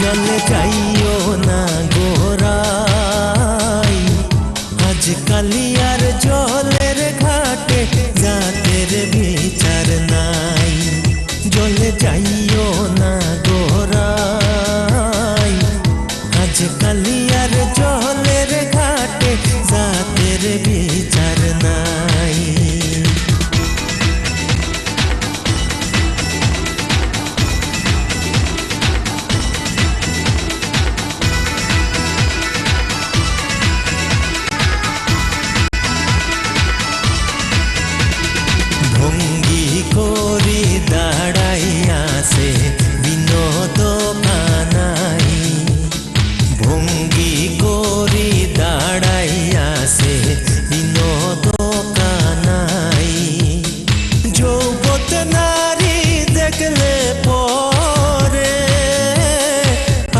জলে যাইও না গোরাই, আজ কালিয়ার জলের ঘাটে জাতের বিচার নাই। জলে যাইও না গোরাই, আজ কালিয়ার জলের ঘাটে জাতের বিচার নাই। ভঙ্গি করি দাঁড়াইয়াছে বিনোদ কানাই, ভঙ্গি করি দাঁড়াইয়াছে বিনোদ কানাই। যৌবত নারী দেখলে পরে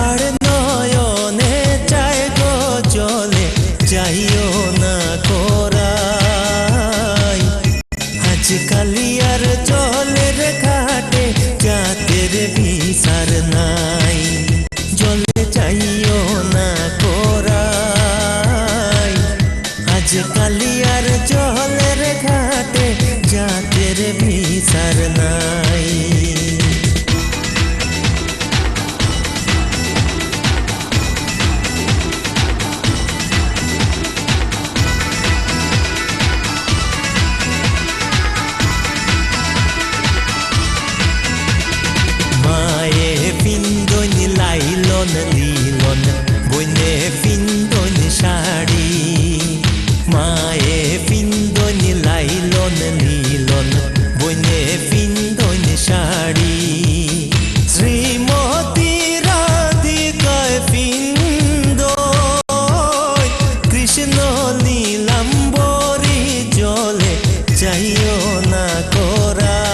আর নয়নে চায় গো জলে যাইও না কোরাই, আজ কালিয়ার জলের ঘাটে জাতের বিচার নাই। জলে যাইও না কোরাই, আজ কালিয়ার জলের ঘাটে জাতের বিচার নাই। মায়ে পিন্দন লাইলন লিলন বইনে পিন্দন শাড়ি, মায়ে পিন্দন লাইলন লিলন বইনে পিন্দন শাড়ি। শ্রীমতী রাধিকায় পিন্দ কৃষ্ণ নীলাম্বরী জলে যাইও না কোরাই,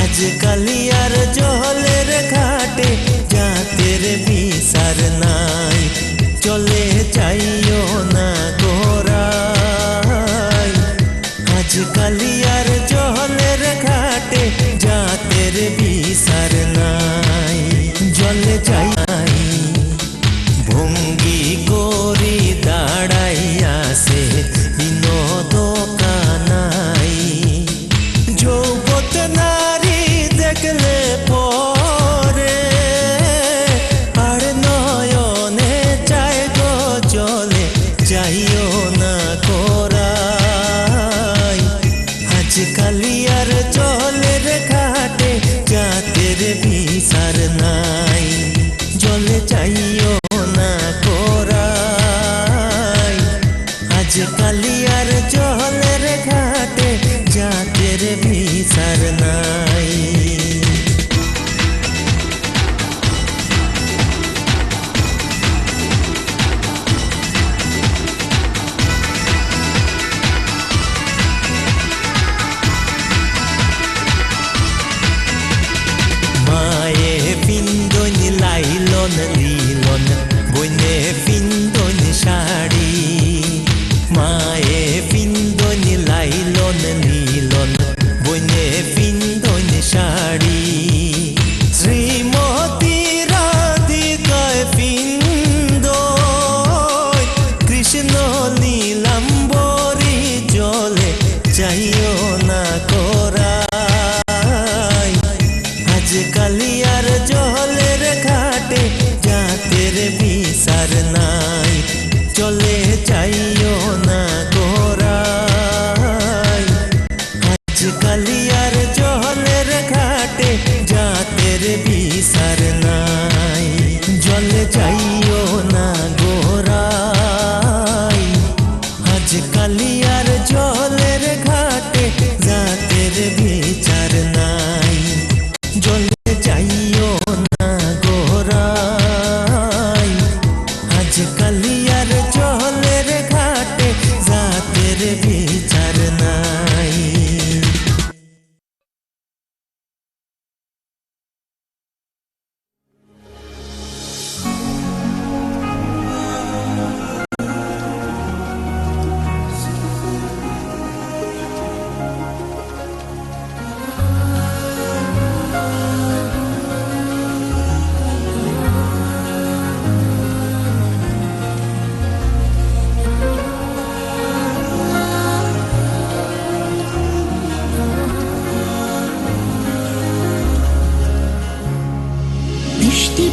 আজ কালিয়ার জলের ঘাটে জাতের বিচার নাই। চলে যাইও না গোরাই, আজ কালিয়ার জলের ঘাটে জাতের বিচার নাই। জলে যাই ভঙ্গি করি দাঁড়াইয়াছে বিনোদ কানাই। যৌবত নারী দেখলে পরে আর নয়নে চায় গো জলে যাইও না কোরাই, আজ কালিয়ার জলের ঘাটে জাতের বিচার নাই।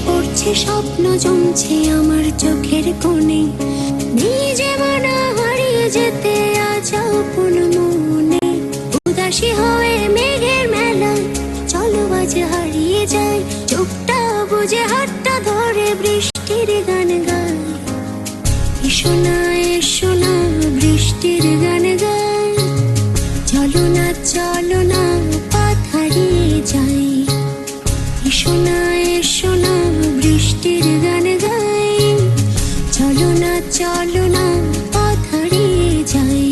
পড়ছে স্বপ্ন জমছে আমার চোখের কোণে, নিজে মানা হারিয়ে যেতে আজ আপন মনে। উদাসী হয়ে মেঘের মেলায় চলো আজ হারিয়ে যায়, চোখটা বুঝে হাতটা ধরে বৃষ্টির গান গায়। এসো না এসো না বৃষ্টির গান গায়, চলো না পথ হারিয়ে যাই। এসো না বৃষ্টির গান গাই, চলো না পথ হারিয়ে যাই।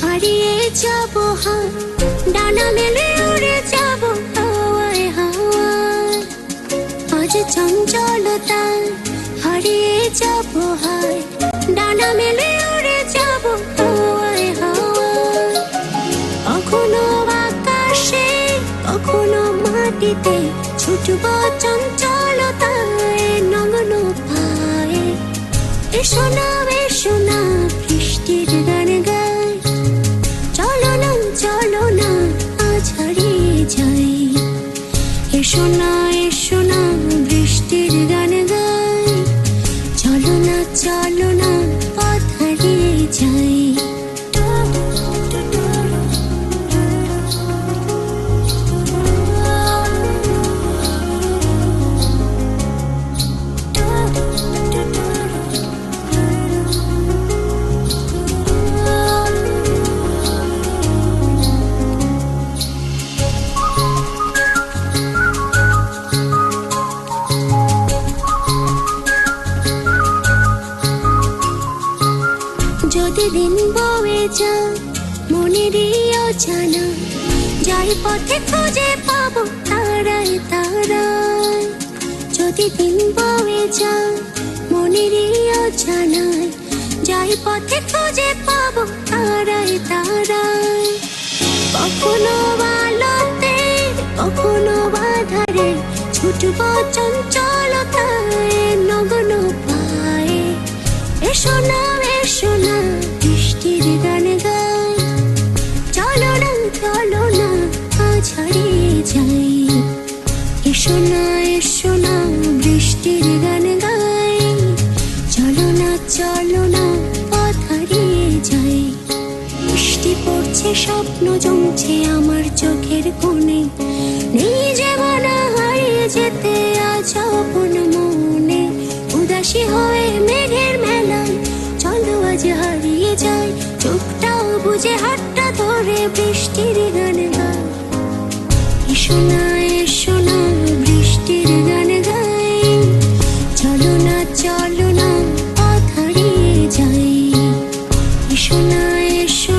হারিয়ে যাব হায়, ডানা মেলে উড়ে যাব হাওয়ায় হাওয়ায়। আজ চঞ্চলতা হারিয়ে যাব হায়, ডানা মেলে উড়ে যাব হাওয়ায় হাওয়ায়। কখনো আকাশে কখনো মাটিতে ছুটব চঞ্চলতায় নগ্ন পায়ে। এসো না বৃষ্টির গান গায়, চলো না আজ হারিয়ে যাই। এসো না বৃষ্টির গান গায়, চলো না পথ হারিয়ে যাই। যদি দিন বয়ে যায় মনেরই অজানা, যাই পথে খুঁজে পাবো তারাই তারাই। যদি দিন বয়ে যায় মনেরই অজানায়, যাই পথে খুঁজে পাবো তারাই তারাই। কখনো আলোতে কখনো বাধারে ছুটব চঞ্চলতায় নগ্ন পায়ে। এসো না বৃষ্টির গান গায়, চলো না আজ হারিয়ে যাই। এসো না বৃষ্টির গান গায়, চলো না পথ হারিয়ে যাই। বৃষ্টি পড়ছে স্বপ্ন জমছে আমার চোখের কোণে, নিজে মানা হারিয়ে যেতে আজ আপন মনে। উদাসী হয়ে মেঘের মেলায় চলো আজ হারিয়ে যাই, চোখটাও বুঝে হাতটা ধরে বৃষ্টির গান গায়। এসো না বৃষ্টির গান গায়, চলো না পথ হারিয়ে যাই। এসো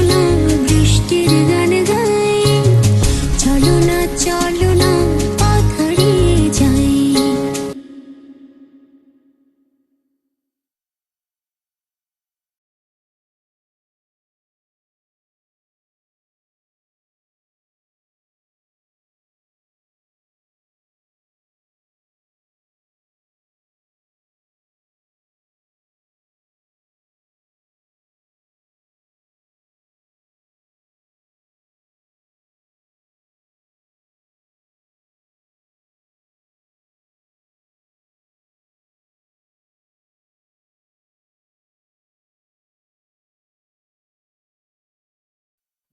না বৃষ্টির গান গায়, চলো না পথ হারিয়ে যাই।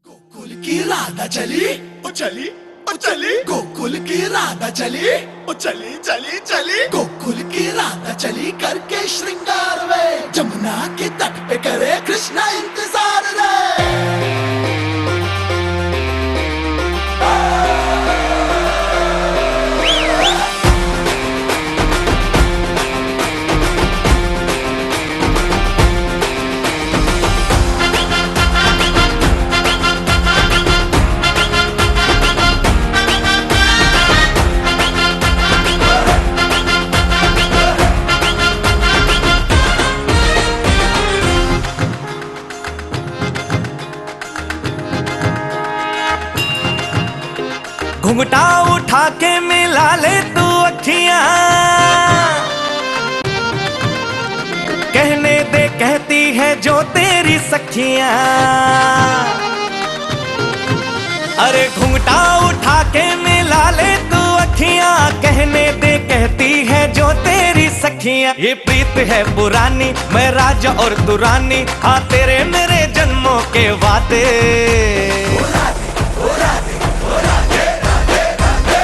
गोकुल की राधा चली ओ चली ओ चली, गोकुल की राधा चली ओ चली चली चली। गोकुल की राधा चली करके श्रृंगार वे, जमुना के तट पे करे कृष्णा इंतजार रे। घुंघटा उठा के मिला ले तू अखियां, कहने दे कहती है जो तेरी सखियां। अरे घुंघटा उठा के मिला ले तू अखियां, कहने दे कहती है जो तेरी सखियां। ये प्रीत है पुरानी, मैं राजा और तू रानी, हाँ तेरे मेरे जन्मों के वादे।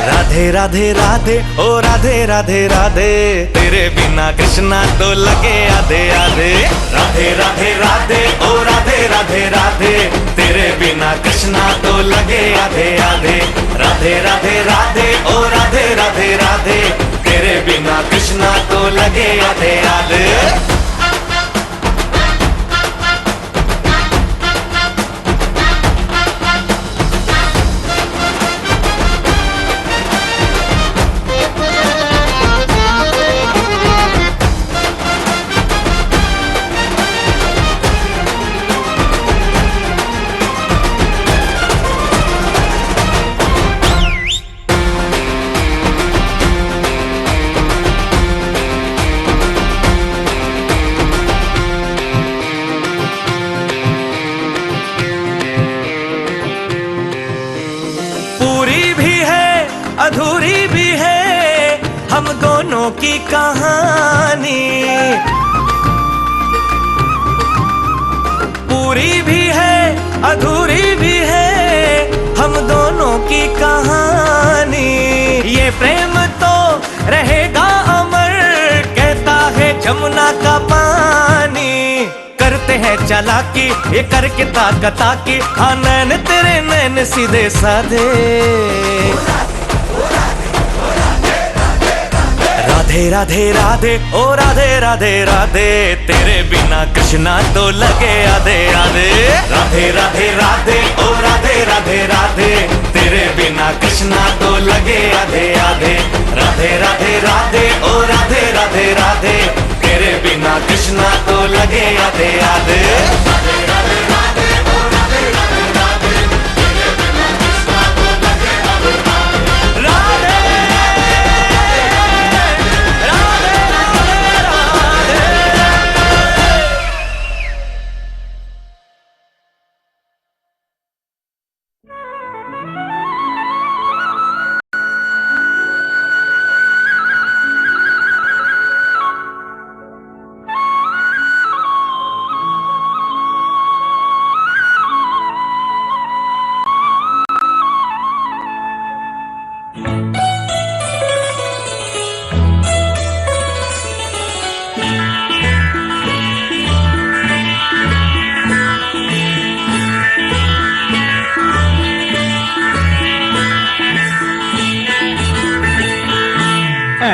राधे राधे राधे ओ राधे राधे राधे, तेरे बिना कृष्णा तो लगे आधे आधे। राधे राधे राधे ओ राधे राधे राधे, तेरे बिना कृष्णा तो लगे आधे आधे। राधे राधे राधे ओ राधे राधे राधे, तेरे बिना कृष्णा तो लगे आधे आधे। अधूरी भी है हम दोनों की कहानी, पूरी भी है अधूरी भी है हम दोनों की कहानी। ये प्रेम तो रहेगा अमर, कहता है जमुना का पानी। करते हैं चालाकी ये करके ताकता की, हाँ नैन तेरे नैन सीधे साधे। राधे राधे राधे ओ राधे राधे राधे, तेरे बिना कृष्णा तो लगे आधे आधे। राधे राधे राधे ओ राधे राधे राधे, तेरे बिना कृष्णा तो लगे आधे आधे। राधे राधे राधे ओ राधे राधे राधे, तेरे बिना कृष्णा तो लगे आधे आधे। राधे राधे राधे ओ राधे राधे राधे, तेरे बिना कृष्णा तो लगे आधे आधे। राधे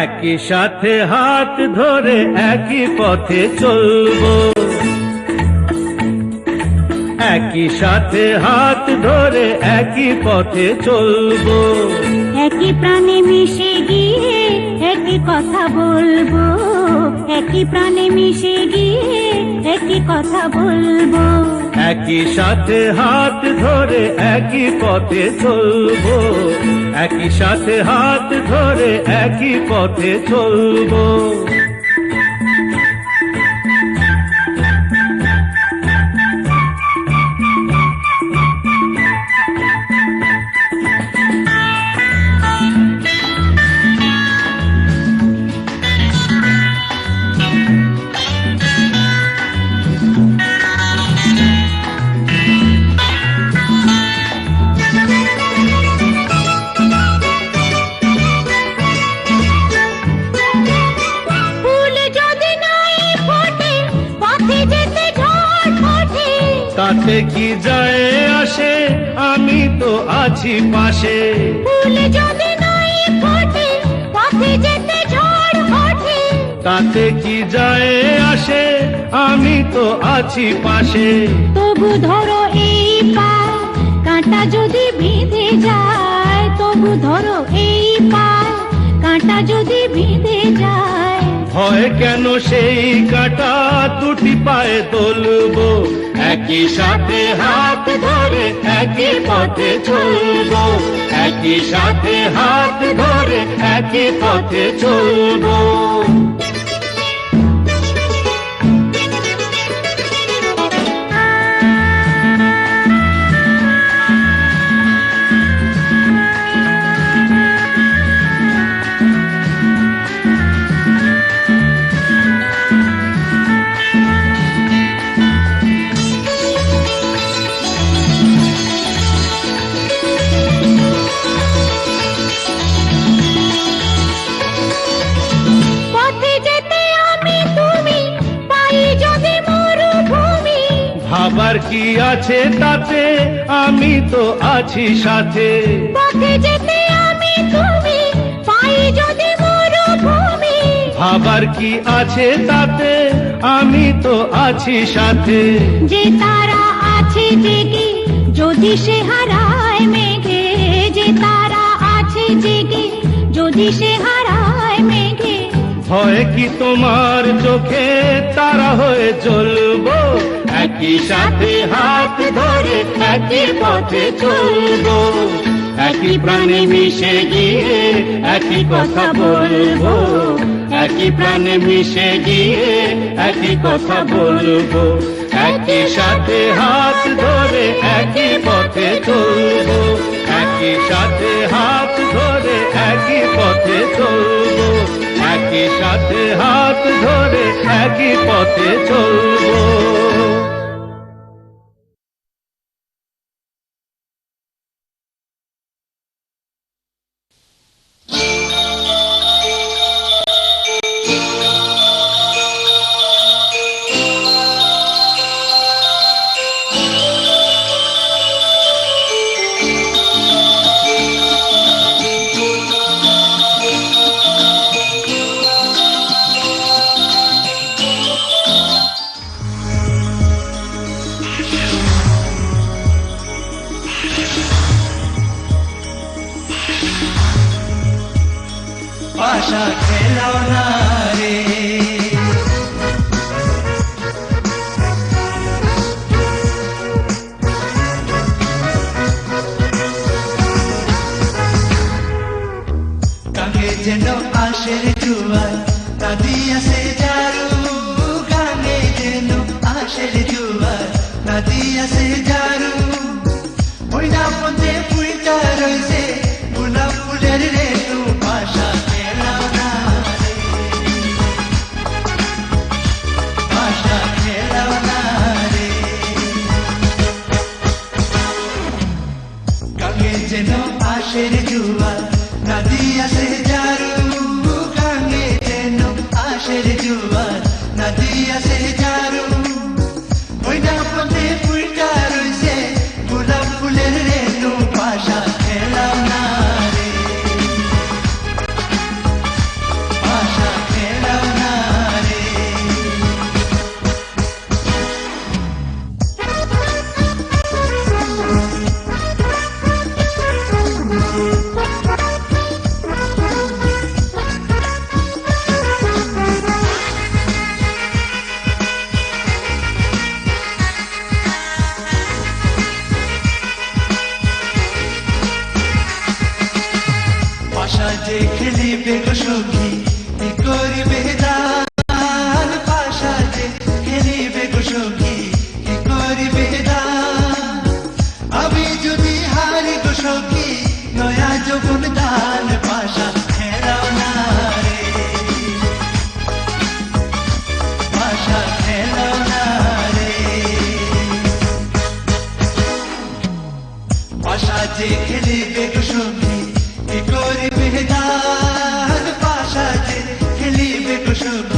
একই সাথে হাত ধরে একই পথে চলবো, একই সাথে হাত ধরে একই পথে চলবো। একই প্রাণে মিশে গিয়ে একই কথা বলবো, একই প্রাণে মিশে গিয়ে একই কথা বলবো। একই সাথে হাত ধরে একই পথে চলবো, একই সাথে হাত ধরে একই পথে চলবো। তাতে কি যায় আসে, আমি তো আছি পাশে। ফুল যদি নাই ফোটে পথে যেতে ঝড় ওঠে। তাতে কি যায় আসে, আমি তো আছি পাশে। তবু ধরো এই পা, কাঁটা যদি বিঁধে যায়। তবু ধরো এই পা, কাঁটা যদি বিঁধে যায়। হয় কেন সেই কাঁটা দুটি পায়ে তুলবো, একই সাথে হাত ধরে একই পথে চলবো, একই সাথে হাত ধরে একই পথে চলবো। পথে যেতে আমি তুমি পাই যদি মরুভূমি, ভাবার কি আছে তাতে, আমি তো আছি সাথে। পথে যেতে আমি তুমি পাই যদি মরুভূমি, ভাবার কি আছে তাতে, আমি তো আছি সাথে। যে তারা আছে জেগে যদি সে হারায় মেঘে, যে তারা আছে জেগে যদি সে হারায় মেঘে, হয় কি তোমার চোখে তারা হয়ে চলবো, একই সাথে হাত ধরে একই পথে চলবো। একই প্রাণে মিশে গিয়ে একই কথা বলবো, একই প্রাণে মিশে গিয়ে একই কথা বলবো। একই সাথে হাত ধরে একই পথে চলবো, একই সাথে হাত ধরে একই পথে চলবো, একই সাথে হাত ধরে একই পথে চলবো। পাশা খেলাও না রে, গাঙ্গে যেন আশের জুয়ার নদিয়াছে জারু, গাঙ্গে যেন আশের জুয়ার নদিয়াছে জারু। ওই না পথে ফুলটা রয়েছে গোলাপ ফুলের রেণু, পাশা খেলাও না রে, পাশা খেলাও না রে। গাঙ্গে যেন আশের জুয়ার নদিয়াছে জারু, গাঙ্গে যেন আশের জুয়ার নদিয়াছে জারু। ওই না পথে ফুলটা রয়েছে গোলাপ ফুলের রেণু, পাশা খেলাও না রে, পাশা খেলাও না রে। পাশা যে খেলিবে গো সখী কি করিবে দান, পাশা যে খেলিবে গো সখী কি করিবে দান। আমি যদি হারি গো সখী নয়া যৌবন দান, পাশা খেলাও না রে, পাশা খেলাও না রে। পাশা যে খেলিবে গো সখী কি করিবে দান, পাশা যে খেলিবে গো সখী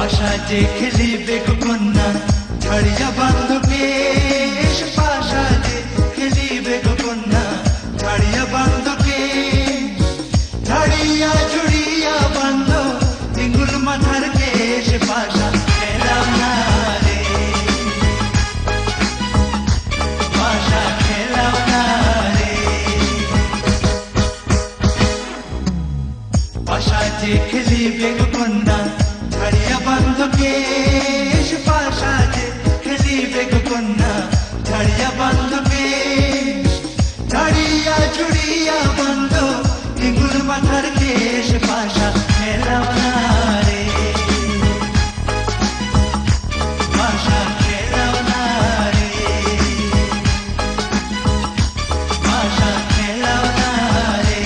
পাশা যে খেলিবে গো কন্যা ছাড়িয়া বান্ধবকে পাশা যে খেলিবে গো কন্যা ছাড়িয়া বান্ধবকে ছাড়িয়া জুড়িয়া বান্ধ টিঙ্গুল মাথার কেশ পাশা খেলাম না রে পাশা খেলাম না রে পাশা যে খেলিবে গো কন্যা ছাড়িয়া বান্ধবকে পাশা যে খেলিবে গো কন্যা ছাড়িয়া বান্ধবকে ছাড়িয়া জুড়িয়া বান্ধ টিঙ্গুল মাথার কেশ পাশা খেলাম না রে পাশা খেলাম না রে পাশা খেলাম না রে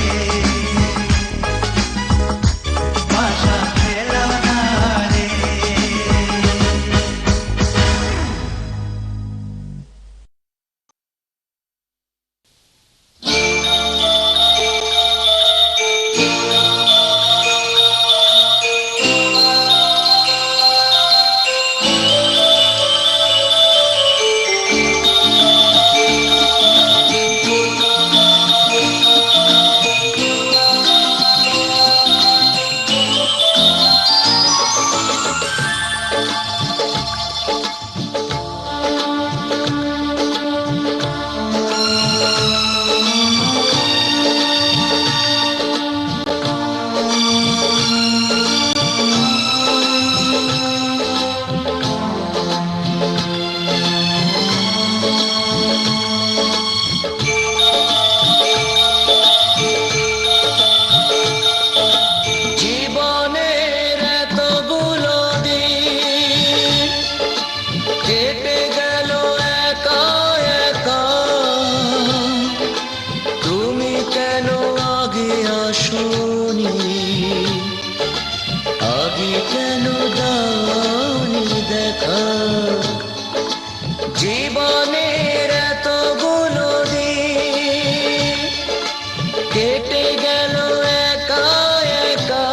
পাশা খেলাম না রে জীবনের এতগুলো দিন কেটে গেল একা একা, তুমি কেন আগে আসোনি, আগে কেন দাওনি দেখা। জীবনের এতগুলো দিন কেটে গেল একা একা,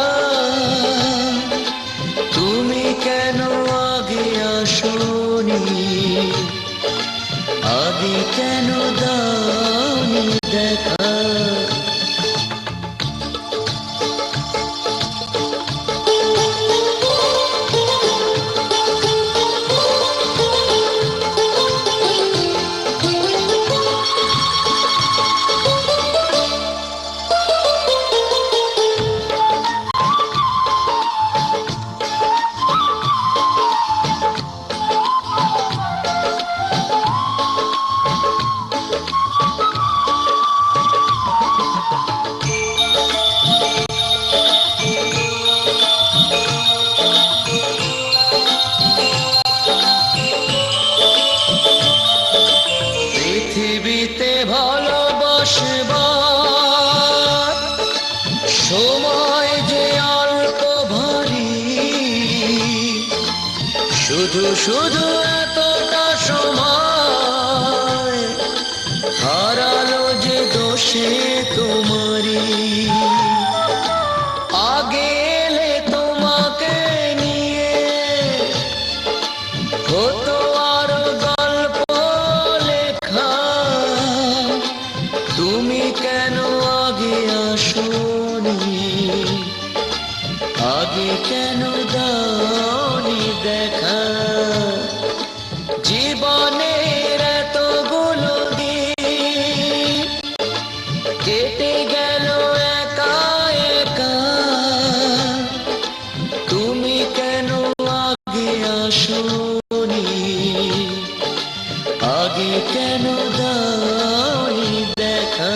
তুমি কেন আগে আসোনি, আগে কেন দাওনি দেখা। পৃথিবীতে ভালোবাসবার সময় যে অল্প ভারী, শুধু শুধু এতটা সময় হারালো যে দোষে তোমারই। আগে এলে তোমাকে নিয়ে হতো আরো গল্প লেখা, তুমি কেন আগে আসোনি, আগে কেন দাওনি দেখা। জীবনের এতগুলো দিন কেটে গেল একা একা, তুমি কেন আগে আসোনি, আগে কেন দাওনি দেখা।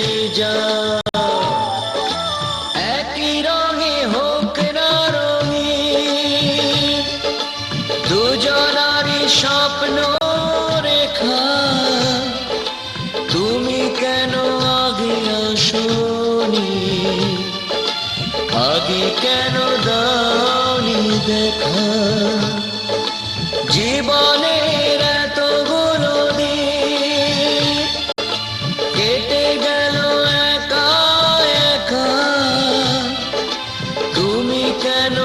মিশে যায়, একই রঙে হোক না রঙিন, দুজনারই স্বপ্ন রেখা। তুমি কেন আগে আসোনি, আগে কেন দাওনি দেখা? জীবনের এতগুলো দিন কেটে গেল একা একা, তুমি কেন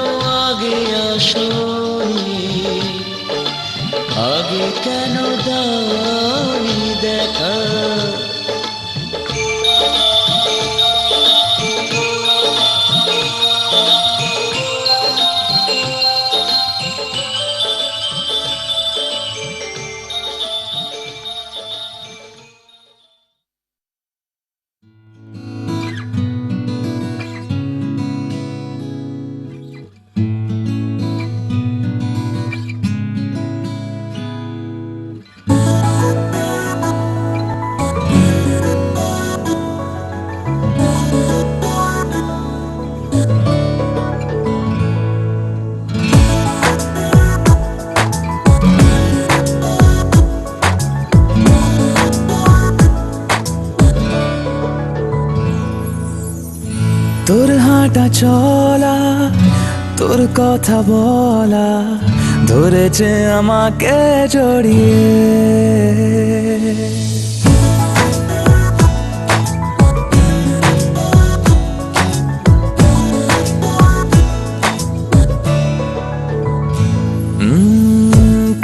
আগে আসোনি, আগে কেন দাওনি দেখা? তোর হাঁটা চলা, তোর কথা বলা ধরেছে আমাকে জড়িয়ে।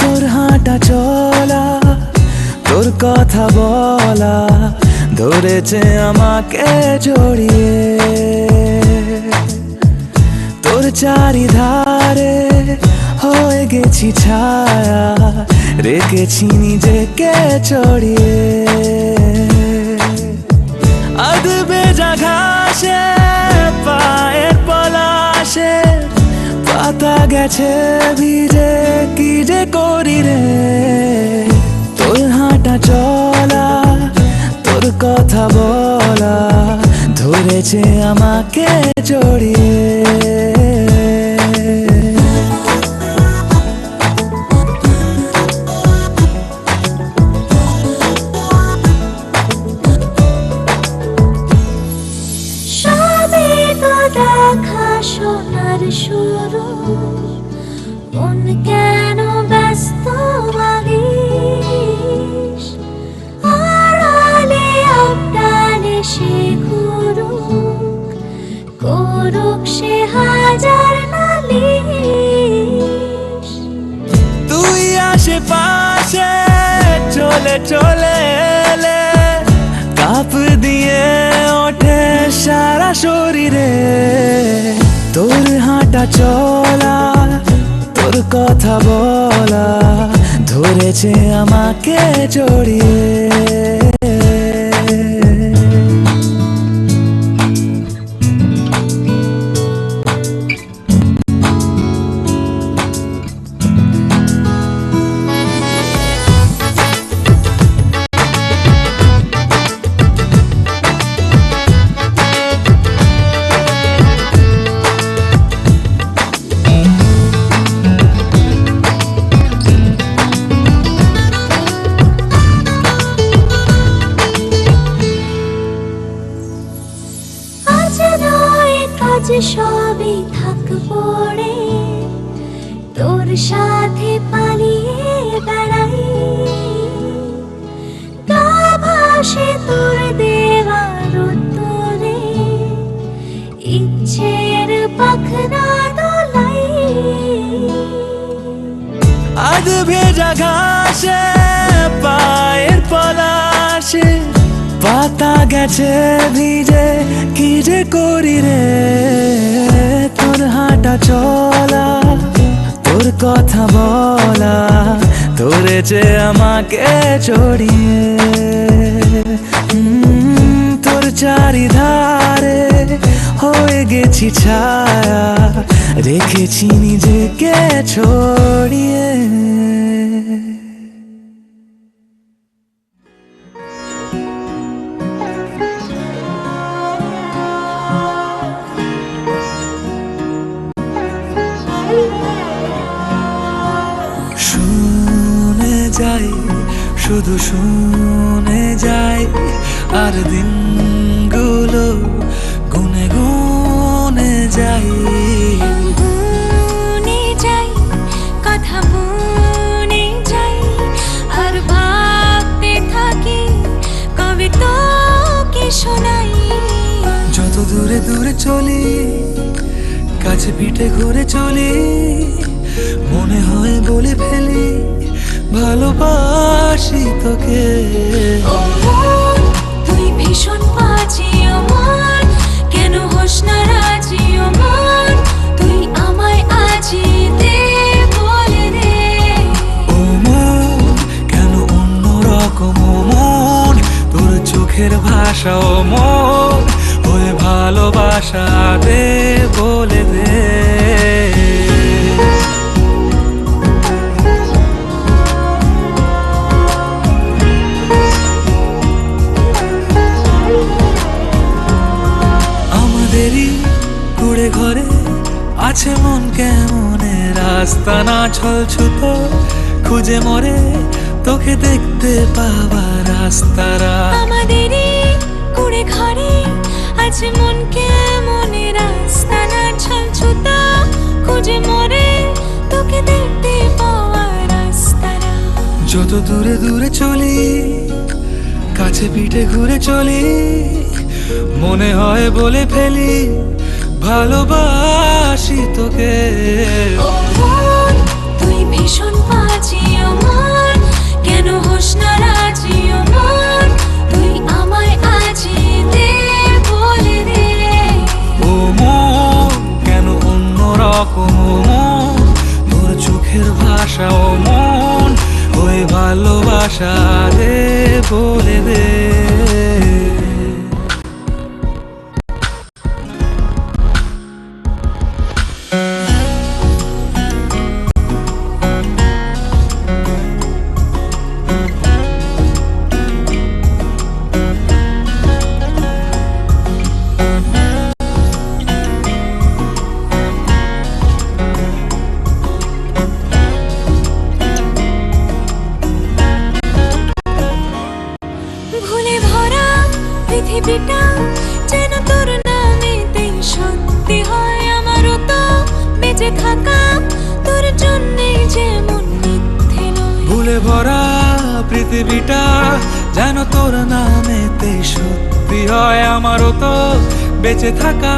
তোর হাঁটা চলা, তোর কথা বলা ধরেছে আমাকে জড়িয়ে। তোর চারিধারে হয়ে গেছি ছায়া, রেখেছি নিজেকে চড়িয়ে। আধ ভেজা ঘাসে পায়ের পলাশে পাতা গেছে ভিজে, কি যে করি রে। তোর হাঁটা চলা, তোর কথা বলা ধরেছে আমাকে জড়িয়ে। সবে তো দেখা সোনার শুরু, মন কেন ব্যস্ত লাগিস? আড়ালে আবডালে সে ঘুরুক, করুক সে হাজার নালিশ। তুই আশেপাশে চলে চলে এলে, কাপ দিয়ে ওঠে সারা শরীরে। তোর হাঁটা চলা, তোর কথা বলা ধরেছে আমাকে জড়িয়ে। সবই থাক পড়ে, তোর সাথে পালিয়ে বেড়াই। গা ভাসে তোর দেওয়ার উত্তরে, ইচ্ছের পাখনা দোলাই। আধ ভেজা ঘাসে পায়ের পলাশে পাতা গেছে ভিজে, কি যে করি রে। তোর হাঁটা চলা, তোর কথা বলা ধরেছে আমাকে জড়িয়ে। তোর চারিধারে হয়ে গেছি ছায়া, রেখেছি নিজেকে ছড়িয়ে। যাই, শুধু শুনে যাই, আর দিনগুলো গুনে গুনে যাই। গুনে যাই, কথা বনে যাই, আর ভাবতে থাকি কবে তোকে শোনাই। যত দূরে দূরে চলি, কাছে পিঠে ঘুরে চলি, মনে হয় বলে ফেলি ভালোবাসি তোকে। ও মন, তুই ভীষণ বাজি ও মন, কেন হোস না রাজি ও মন, তুই আমায় আজি দে বলে দে। ও মন, কেন অন্য রকম ও মন, তোর চোখের ভাষা ও মন, ওই ভালোবাসা দে বলে দে। আমাদেরই কুড়ে ঘরে আছে মন কেমনে, রাস্তা না ছলছুত খুঁজে মরে তোকে দেখতে পাবার রাস্তারা। আমাদেরই কুড়ে ঘরে আছে মন কেমনে, রাস্তা না ছলছুতা খুঁজে মরে তোকে দেখতে পাওয়া রাস্তারা। যত দূরে দূরে চলি, কাছে পিঠে ঘুরে চলি, মনে হয় বলে ফেলি ভালোবাসি তোকে। ও মন, তুই ভীষণ বাজি ও মন, কেন হোস না রাজি ও মন, তুই আমায় আজি দে বলে দে। ও মন, কেন অন্য রকম ও মন, তোর চোখের ভাষা ও মন, ওই ভালোবাসা দে বলে দে। ভুলে ভরা পৃথিবীটা যেন তোর নামেতেই সত্যি হয়, আমারও তো বেঁচে থাকা তোর জন্যে যেমন মিথ্যে নয়। ভুলে ভরা পৃথিবীটা যেন তোর নামেতে সত্যি হয়, আমারও তো বেঁচে থাকা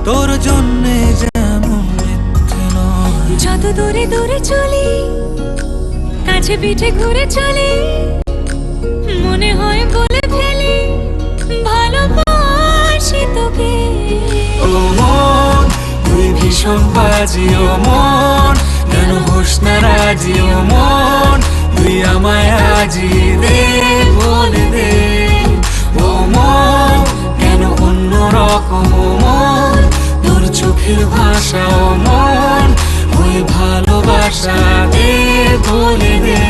তোর জন্যে যেমন মিথ্যে নয়। যত দূরে দূরে চলি, কাছে পিঠে ঘুরে চলি, মনে হয় বলে ফেলি ভালোবাসি তোকে। ও মন, তুই ভীষণ বাজি ও মন, কেন হোস না রাজি ও মন, তুই আমায় আজি দে বলে দে। ও মন, কেন অন্য রকম ও মন, তোর চোখের ভাষা ও মন, ওই ভালোবাসা দে বলে দে।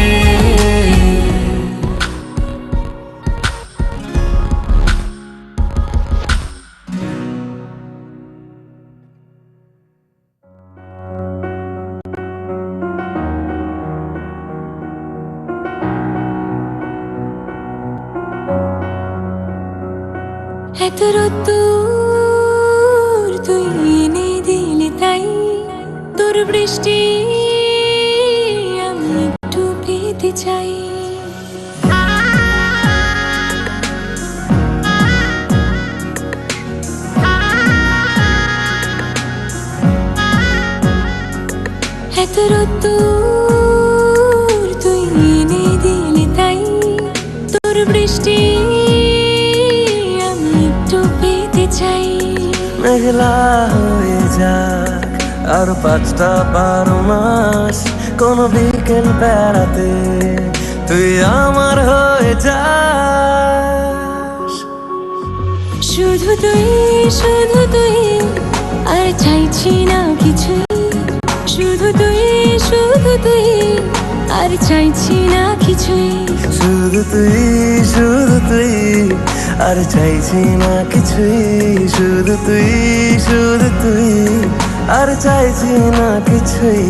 এত রোদ্দুর তুই এনে দিলি তাই, তোর বৃষ্টি আমি একটু পেতে চাই। এত রোদ্দুর তুই এনে দিলি তাই, তোর বৃষ্টি আমি একটু পেতে চাই। মেঘলা হয়ে যাক আর 5টা 12 মাস, কোনো বিকেল বেড়াতে তুই আমার হয়ে যাস। শুধু তুই, শুধু তুই, আর চাইছি না কিছুই, শুধু তুই, শুধু তুই, আর চাইছি না কিছুই। শুধু তুই, শুধু তুই, আর চাইছি না কিছুই, শুধু তুই, শুধু তুই, আর চাইছি না কিছুই।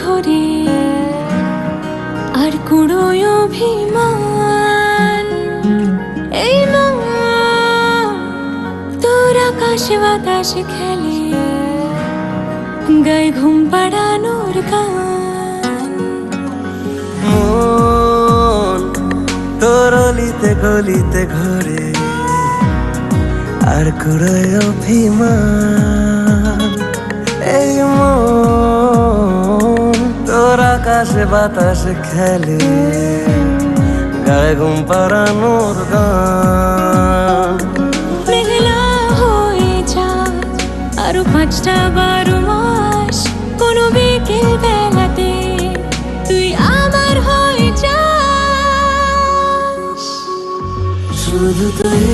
ঘরে আর কুড়োয় অভিমান। এই মন তোর আকাশে বাতাসে খেলে, গায়ে ঘুম পাড়ানোর গান। মন তোর অলিতে গলিতে ঘরে আর কুড়ায় অভিমান। এই মন তোর আকাশে বাতাসে খেলে, গায়ে ঘুম পাড়ানোর গান। মেঘলা হয়ে যায় আরো 5টা-12 মাস, কোনো বিকেল বেলাতে তুই আমার হয়ে যাস। শুধু তুই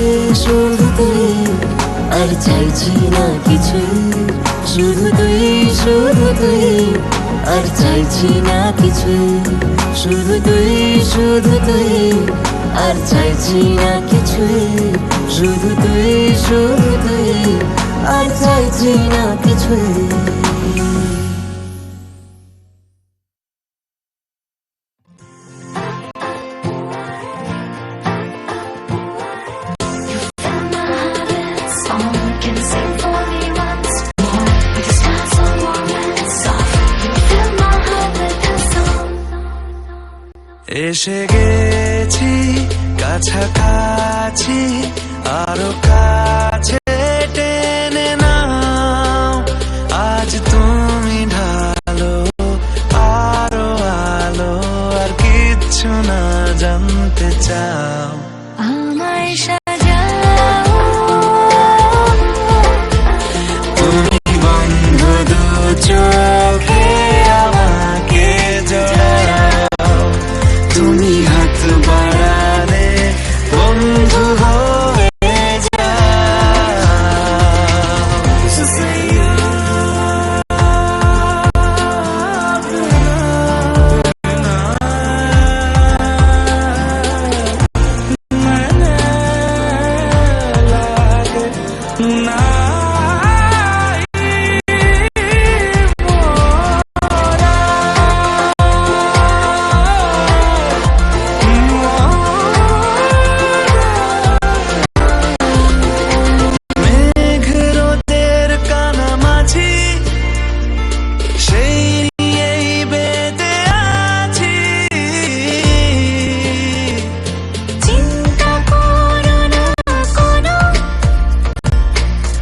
আর চাইছি না কিছুই, শুধু তুই আর চাইছি না কিছুই, শুধু তুই আর চাইছি না কিছুই, শুধু তুই আর চাইছি না কিছুই। এসে গেছি কাছাকাছি, আরো কাছে টেনে নাও। আজ তুমি ঢালো আরো আলো, আর কিচ্ছু না জানতে চাও। আমায় সাজাও, তুমি বন্ধ দু চোখে আমাকে জড়াও, তুমি হাত বাড়ালে বন্ধু হয়ে মেঘ রোদের কানামাছি, সেই নিয়েই বেঁধে আছি। চিন্তা করো না কোনো,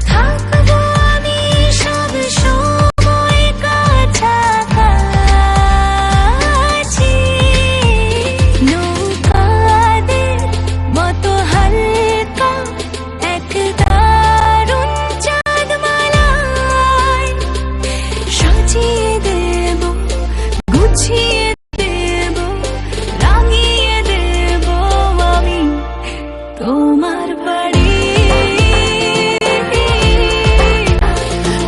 থাকবো আমি সব সময় কাছাকাছি। নৌকাদের মতো হালকা এক দারুণ চাঁদমালায় সাজিয়ে দেব, গুছিয়ে দেব, রাঙিয়ে দেব আমি তোমার বাড়ি।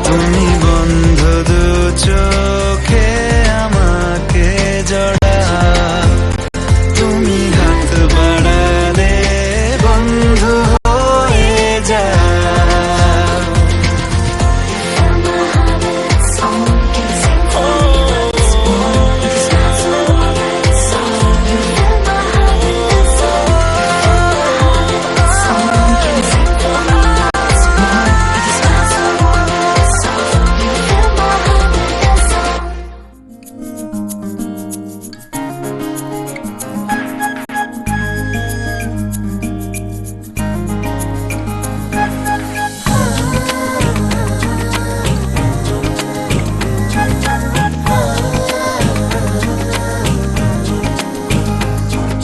তুমি বন্ধ দু চোখে আমাকে জড়াও, তুমি হাত বাড়ালে বন্ধু হয়ে যাও।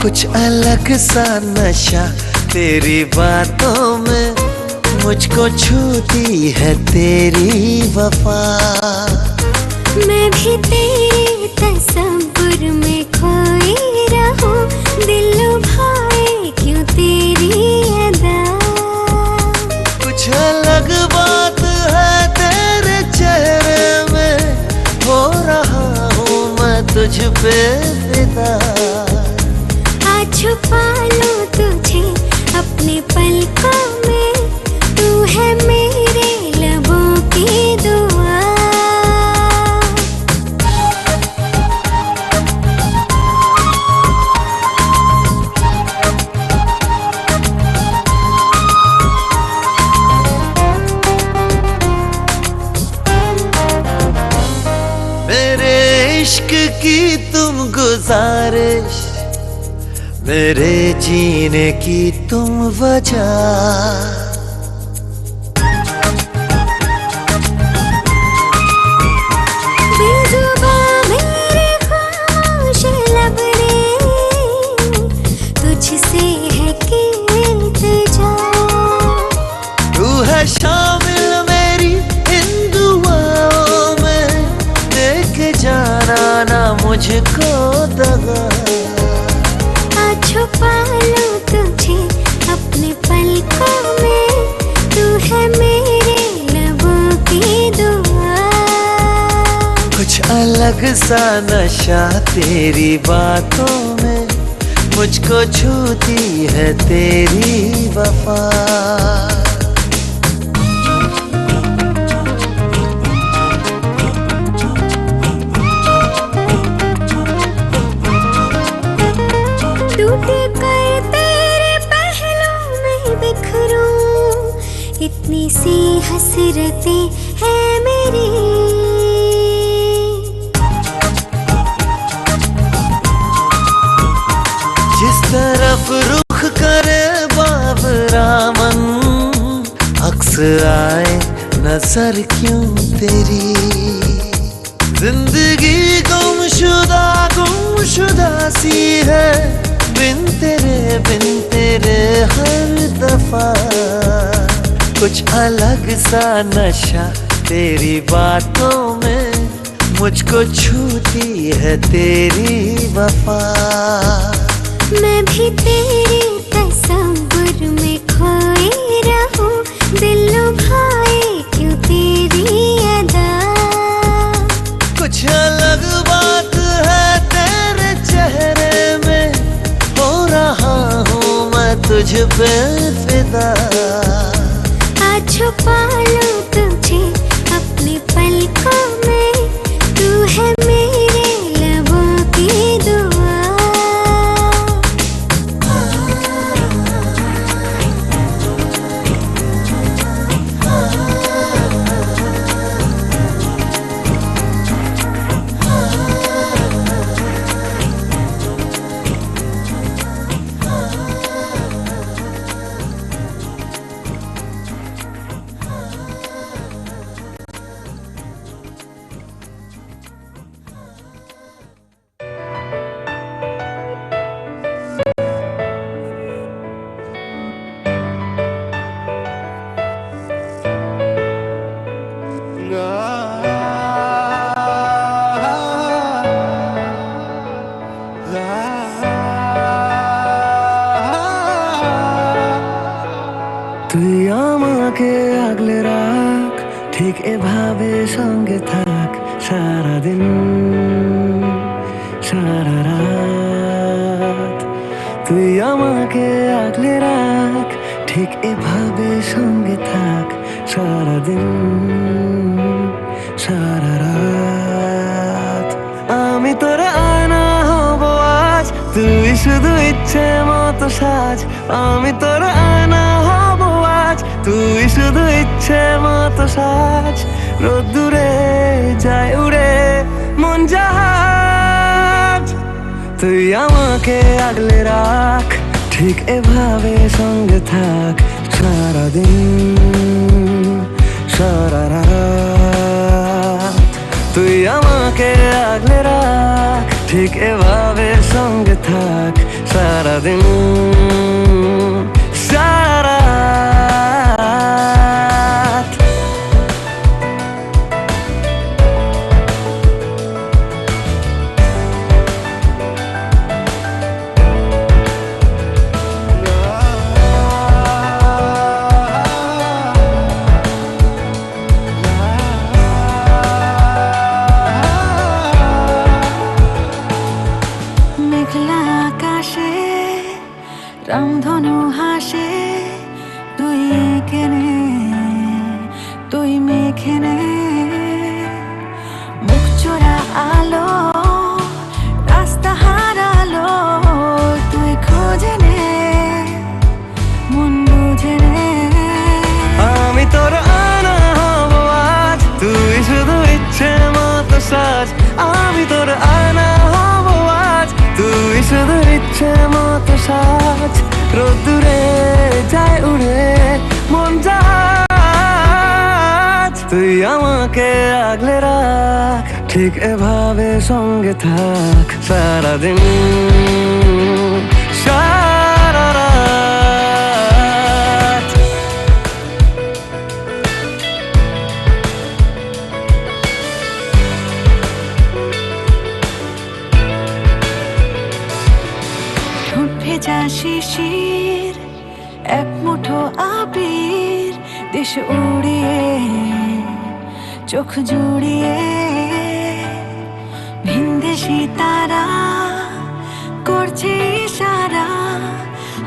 कुछ अलग सा नशा तेरी बातों में, मुझको छूती है तेरी वफा। मैं भी तेरे तसव्वुर में खोई रहूं, दिल लुभाए क्यों तेरी अदा। कुछ अलग बात है तेरे चेहरे में, हो रहा हूँ मैं तुझ पे फिदा। आज छुपा लूं तुझे अपने पलकों में, तू है मेरे लबों की दुआ। की तुम गुजारिश, मेरे जीने की तुम वजह। बेजुबां मेरे खामोश लब रे, तुझसे है कि इल्तिजा। तू है शामिल मेरी इन दुआओं में, देके जाना ना मुझको दगा। छुपा लो तुझे अपने पलकों में, तू है मेरे लबों की दुआ। कुछ अलग सा नशा तेरी बातों में, मुझको छूती है तेरी वफा। इतनी सी हसरतें हैं मेरी। जिस तरफ रुख करे बाबरामन, अक्स आए नजर क्यों तेरी। जिंदगी गुमशुदा सी है, बिन तेरे हर दफा। कुछ अलग सा नशा तेरी बातों में, मुझको छूती है तेरी वफा। मैं भी तेरे तसव्वुर में खोई रहूं, दिल लुभाए क्यों तेरी अदा। कुछ अलग बात है तेरे चेहरे में, हो रहा हूँ मैं तुझ पे फिदा। छुपा लो तुझे अपने पलकों में, तू है मेरे लबों की दुआ। তুই আমাকে আগলে রাখ, ঠিক এভাবে সঙ্গে থাক সারাদিন সারা রাত। তুই আমাকে আগলে রাখ, ঠিক এভাবে সঙ্গে থাক সারাদিন সারা রাত। আমি তোর আয়না হব আজ, তুই শুধু ইচ্ছে মতো সাজ। আমি তোর আয়না হব আজ, তুই শুধু ইচ্ছে মতো সাজ। রোদ্দুরে যায় উড়ে মন জাহাজ। তুই আমাকে আগলে রাখ, ঠিক এভাবে সঙ্গে থাক সারাদিন সারা রাত। তুই আমাকে আগলে রাখ, ঠিক এভাবে সঙ্গে থাক সারাদিন সারা রাত। মেঘলা আকাশে রামধনু হাসে, তুই কেনে তুই মেখেনে। মুখ চোরা আলো রাস্তা হারালো, তুই খোঁজে নে মন বুঝে নে। আমি তোর আয়না হব আজ, তুই শুধু ইচ্ছে মতো সাজ। আমি তোর আয়না শুধু ইচ্ছে মতো সাজ, রোদ্দুরে যায় উড়ে মন জাহাজ। তুই আমাকে আগলে রাখ, ঠিক এভাবে সঙ্গে থাক সারাদিন সারা রাত। ঠোঁট ভেজা শিশির, এক মুঠো আবির, দেশ উড়িয়ে চোখ জুড়িয়ে ভিনদেশি তারা করছে ইশারা,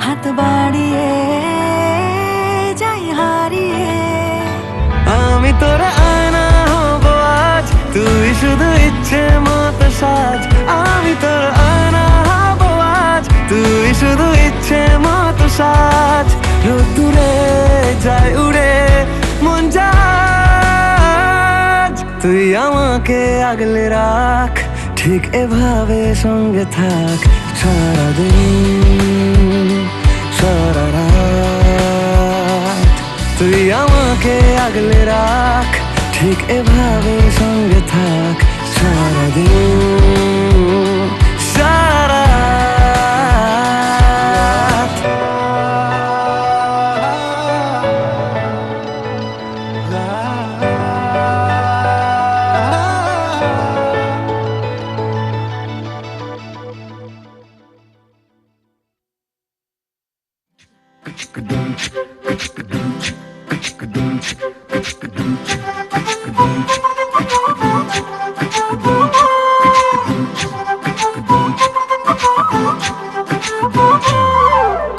হাত বাড়িয়ে যাই হারিয়ে। আমি তোর আয়না হব আজ, তুই শুধু ইচ্ছে মতো সাজ। আমি তোর আয়না হব আজ, তুই শুধু ইচ্ছে মতো সাজ। রোদ্দুরে যায় উড়ে মন জাহাজ। তুই আমাকে আগলে রাখ, ঠিক এভাবে সঙ্গে থাক সারাদিন সারা রাত। তুই আমাকে আগলে রাখ, ঠিক এভাবে সঙ্গে থাক সারাদিন সারা রাত।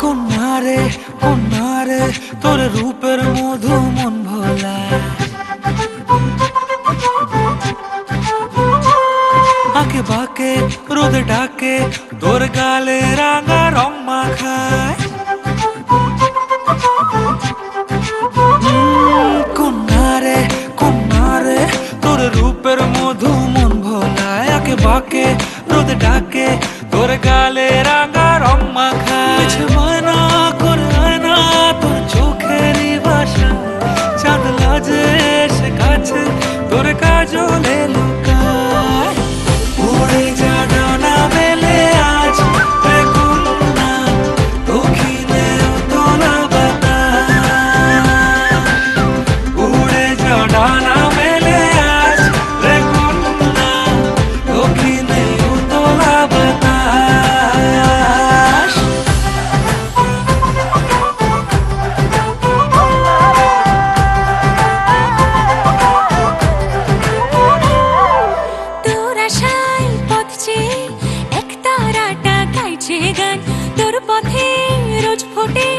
কন্যারে কন্যারে তোর রূপের মধু মন ভোলা, আঁকে বাঁকে রোদে ডাকে তোর গালে রাঙা রং মাখায়। কন্যারে কন্যারে তোর রূপের মধু মন ভোলায়, আঁকে বাঁকে রোদে ডাকে তোর গালে রাঙা রং মাখায়। ময়না করে আয়না তোর চোখেরই ভাষা, চাঁদ লাজে সে কাছে তোর কাজলে লুকায়। উড়ে যা ডানা মেলে আজ রে কন্যা, দক্ষিণে উতলা বাতাস। উড়ে যা ডানা মেলে আজ রে কন্যা, দক্ষিণে উতলা বাতাস। তোর আশায় পথ চেয়ে এক তারাটা গাইছে গান, তোর পথে রোজ ফোটে